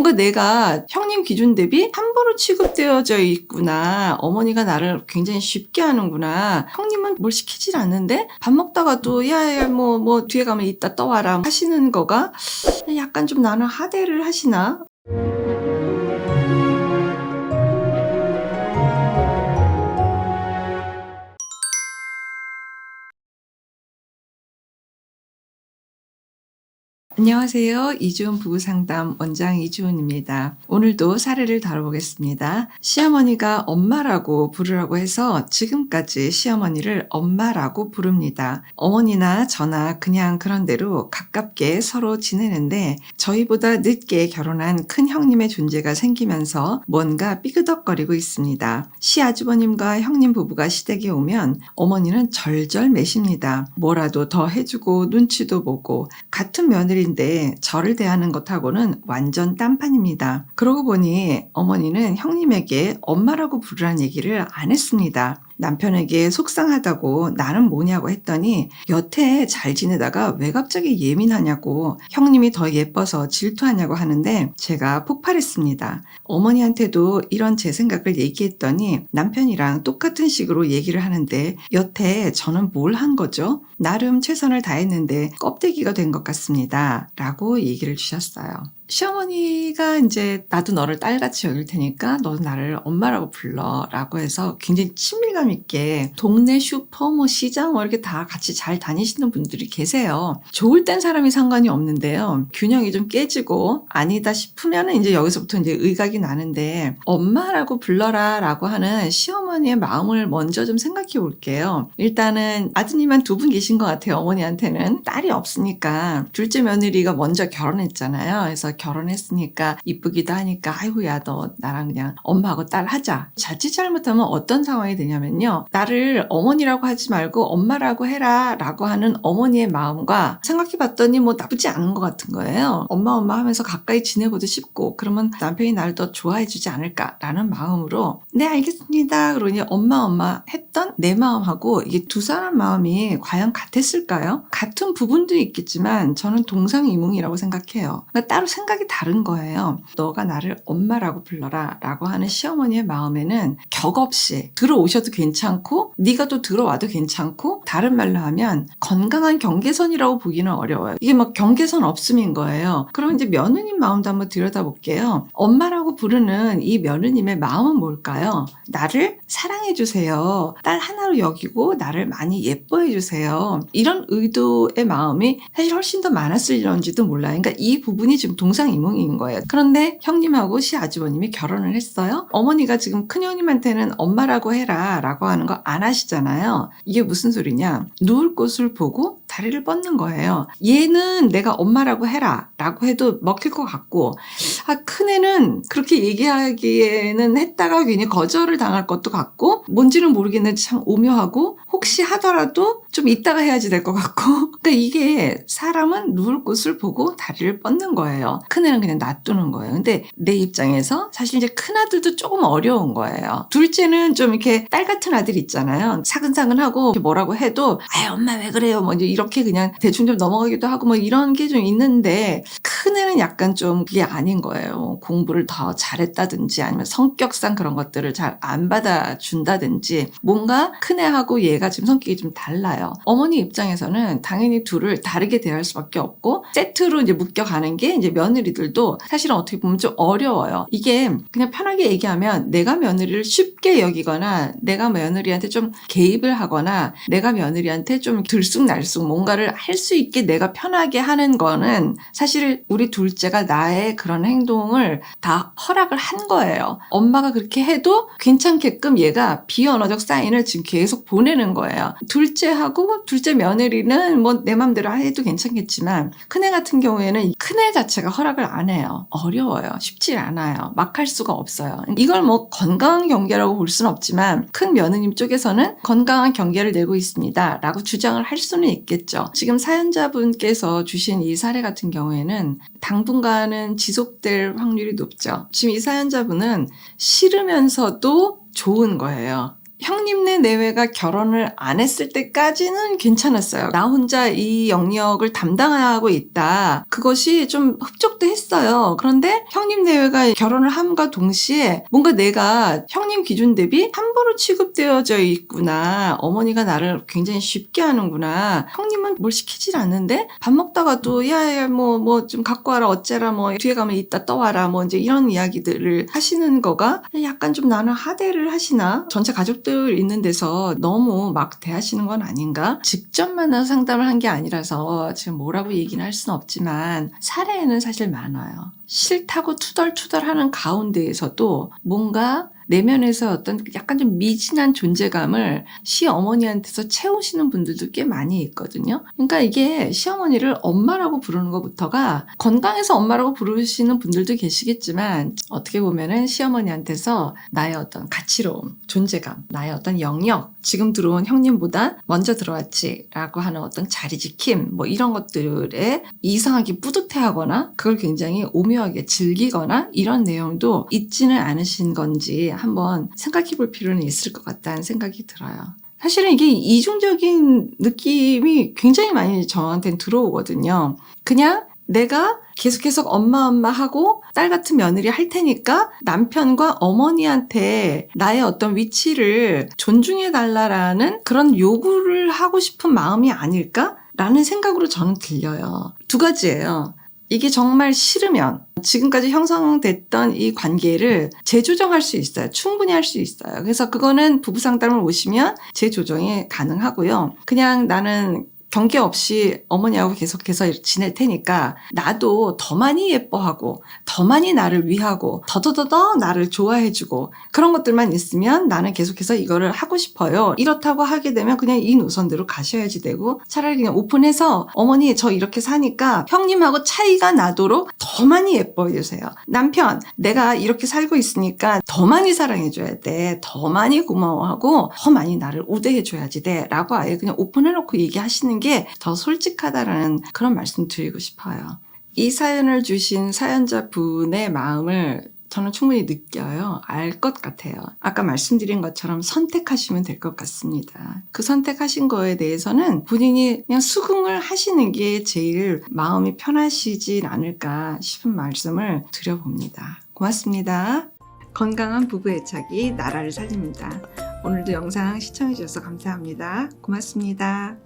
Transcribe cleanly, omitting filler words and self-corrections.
뭔가 내가 형님 기준 대비 함부로 취급되어져 있구나. 어머니가 나를 굉장히 쉽게 하는구나. 형님은 뭘 시키질 않는데 밥 먹다가도 야야 뭐 뒤에 가면 이따 떠와라 하시는 거가 약간 좀 나는 하대를 하시나? 안녕하세요. 이주은 부부상담 원장 이주은입니다. 오늘도 사례를 다뤄보겠습니다. 시어머니가 엄마라고 부르라고 해서 지금까지 시어머니를 엄마라고 부릅니다. 어머니나 저나 그냥 그런 대로 가깝게 서로 지내는데 저희보다 늦게 결혼한 큰 형님의 존재가 생기면서 뭔가 삐그덕거리고 있습니다. 시아주버님과 형님 부부가 시댁에 오면 어머니는 절절매십니다. 뭐라도 더 해주고 눈치도 보고 같은 며느리 인데 저를 대하는 것하고는 완전 딴판입니다. 그러고 보니 어머니는 형님에게 엄마라고 부르라는 얘기를 안 했습니다. 남편에게 속상하다고 나는 뭐냐고 했더니 여태 잘 지내다가 왜 갑자기 예민하냐고 형님이 더 예뻐서 질투하냐고 하는데 제가 폭발했습니다. 어머니한테도 이런 제 생각을 얘기했더니 남편이랑 똑같은 식으로 얘기를 하는데 여태 저는 뭘 한 거죠? 나름 최선을 다했는데 껍데기가 된 것 같습니다. 라고 얘기를 주셨어요. 시어머니가 이제 나도 너를 딸같이 여길 테니까 너도 나를 엄마라고 불러 라고 해서 굉장히 친밀감 있게 동네 슈퍼 시장 이렇게 다 같이 잘 다니시는 분들이 계세요. 좋을 땐 사람이 상관이 없는데요. 균형이 좀 깨지고 아니다 싶으면 이제 여기서부터 이제 의각이 나는데 엄마라고 불러라 라고 하는 시어머니의 마음을 먼저 좀 생각해 볼게요. 일단은 아드님만 두 분 계신 것 같아요. 어머니한테는 딸이 없으니까 둘째 며느리가 먼저 결혼했잖아요. 그래서 결혼했으니까 이쁘기도 하니까 아이고야 너 나랑 그냥 엄마하고 딸 하자. 자칫 잘못하면 어떤 상황이 되냐면요. 나를 어머니라고 하지 말고 엄마라고 해라 라고 하는 어머니의 마음과 생각해봤더니 뭐 나쁘지 않은 것 같은 거예요. 엄마 하면서 가까이 지내고도 싶고 그러면 남편이 나를 더 좋아해주지 않을까라는 마음으로 네 알겠습니다. 그러니 엄마 했던 내 마음하고 이게 두 사람 마음이 과연 같았을까요? 같은 부분도 있겠지만 저는 동상이몽이라고 생각해요. 그러니까 따로 생각이 다른 거예요. 너가 나를 엄마라고 불러라 라고 하는 시어머니의 마음에는 격없이 들어오셔도 괜찮고 네가 또 들어와도 괜찮고 다른 말로 하면 건강한 경계선이라고 보기는 어려워요. 이게 막 경계선 없음인 거예요. 그럼 이제 며느님 마음도 한번 들여다볼게요. 엄마라고 부르는 이 며느님의 마음은 뭘까요? 나를 사랑해주세요. 딸 하나로 여기고 나를 많이 예뻐해주세요. 이런 의도의 마음이 사실 훨씬 더 많았을런지도 몰라요. 그러니까 이 부분이 지금 동상이몽인 거예요. 그런데 형님하고 시아주버님이 결혼을 했어요. 어머니가 지금 큰형님한테는 엄마라고 해라 라고 하는 거 안 하시잖아요. 이게 무슨 소리냐? 누울 곳을 보고 다리를 뻗는 거예요. 얘는 내가 엄마라고 해라 라고 해도 먹힐 것 같고 큰애는 그렇게 얘기하기에는 했다가 괜히 거절을 당할 것도 같고 뭔지는 모르겠는데 참 오묘하고 혹시 하더라도 좀 이따가 해야지 될 것 같고 그러니까 이게 사람은 누울 곳을 보고 다리를 뻗는 거예요. 큰애는 그냥 놔두는 거예요. 근데 내 입장에서 사실 이제 큰아들도 조금 어려운 거예요. 둘째는 좀 이렇게 딸 같은 아들 있잖아요. 사근사근하고 뭐라고 해도 아유 엄마 왜 그래요 뭐 이렇게 그냥 대충 좀 넘어가기도 하고 뭐 이런 게 좀 있는데 큰애는 약간 좀 그게 아닌 거예요. 공부를 더 잘했다든지 아니면 성격상 그런 것들을 잘 안 받아준다든지 뭔가 큰애하고 얘가 지금 성격이 좀 달라요. 어머니 입장에서는 당연히 둘을 다르게 대할 수밖에 없고 세트로 이제 묶여가는 게 이제 며느리들도 사실은 어떻게 보면 좀 어려워요. 이게 그냥 편하게 얘기하면 내가 며느리를 쉽게 여기거나 내가 며느리한테 좀 개입을 하거나 내가 며느리한테 좀 들쑥날쑥 뭔가를 할 수 있게 내가 편하게 하는 거는 사실 우리 둘째가 나의 그런 행동을 다 허락을 한 거예요. 엄마가 그렇게 해도 괜찮게끔 얘가 비언어적 사인을 지금 계속 보내는 거예요. 둘째하고 둘째 며느리는 뭐 내 맘대로 해도 괜찮겠지만 큰애 같은 경우에는 큰애 자체가 허락을 안 해요. 어려워요. 쉽지 않아요. 막 할 수가 없어요. 이걸 뭐 건강한 경계라고 볼 수는 없지만 큰 며느님 쪽에서는 건강한 경계를 내고 있습니다 라고 주장을 할 수는 있겠죠. 지금 사연자분께서 주신 이 사례 같은 경우에는 당분간은 지속될 확률이 높죠. 지금 이 사연자분은 싫으면서도 좋은 거예요. 형님네 내외가 결혼을 안 했을 때까지는 괜찮았어요. 나 혼자 이 영역을 담당하고 있다. 그것이 좀 흡족도 했어요. 그런데 형님 내외가 결혼을 함과 동시에 뭔가 내가 형님 기준 대비 함부로 취급되어져 있구나. 어머니가 나를 굉장히 쉽게 하는구나. 형님은 뭘 시키질 않는데 밥 먹다가도 야야 뭐 좀 갖고 와라 어째라 뭐 뒤에 가면 이따 떠와라 뭐 이제 이런 이야기들을 하시는 거가 약간 좀 나는 하대를 하시나? 전체 가족들 있는 데서 너무 막 대하시는 건 아닌가? 직접 만나서 상담을 한 게 아니라서 지금 뭐라고 얘기는 할 수는 없지만 사례에는 사실 많아요. 싫다고 투덜투덜하는 가운데에서도 뭔가 내면에서 어떤 약간 좀 미진한 존재감을 시어머니한테서 채우시는 분들도 꽤 많이 있거든요. 그러니까 이게 시어머니를 엄마라고 부르는 것부터가 건강해서 엄마라고 부르시는 분들도 계시겠지만 어떻게 보면은 시어머니한테서 나의 어떤 가치로움, 존재감, 나의 어떤 영역, 지금 들어온 형님보다 먼저 들어왔지 라고 하는 어떤 자리지킴 뭐 이런 것들에 이상하게 뿌듯해하거나 그걸 굉장히 오묘하게 즐기거나 이런 내용도 있지는 않으신 건지 한번 생각해 볼 필요는 있을 것 같다는 생각이 들어요. 사실은 이게 이중적인 느낌이 굉장히 많이 저한테는 들어오거든요. 그냥 내가 계속해서 엄마 하고 딸 같은 며느리 할 테니까 남편과 어머니한테 나의 어떤 위치를 존중해 달라라는 그런 요구를 하고 싶은 마음이 아닐까라는 생각으로 저는 들려요. 두 가지예요. 이게 정말 싫으면 지금까지 형성됐던 이 관계를 재조정할 수 있어요. 충분히 할 수 있어요. 그래서 그거는 부부 상담을 오시면 재조정이 가능하고요. 그냥 나는 경계 없이 어머니하고 계속해서 지낼 테니까 나도 더 많이 예뻐하고 더 많이 나를 위하고 더더더더 나를 좋아해주고 그런 것들만 있으면 나는 계속해서 이거를 하고 싶어요. 이렇다고 하게 되면 그냥 이 노선대로 가셔야지 되고 차라리 그냥 오픈해서 어머니 저 이렇게 사니까 형님하고 차이가 나도록 더 많이 예뻐해주세요. 남편 내가 이렇게 살고 있으니까 더 많이 사랑해줘야 돼. 더 많이 고마워하고 더 많이 나를 우대해줘야지 돼. 라고 아예 그냥 오픈해놓고 얘기하시는 게 더 솔직하다라는 그런 말씀 드리고 싶어요. 이 사연을 주신 사연자 분의 마음을 저는 충분히 느껴요. 알 것 같아요. 아까 말씀드린 것처럼 선택하시면 될 것 같습니다. 그 선택하신 거에 대해서는 본인이 그냥 수긍을 하시는 게 제일 마음이 편하시지 않을까 싶은 말씀을 드려봅니다. 고맙습니다. 건강한 부부 애착이 나라를 살립니다. 오늘도 영상 시청해 주셔서 감사합니다. 고맙습니다.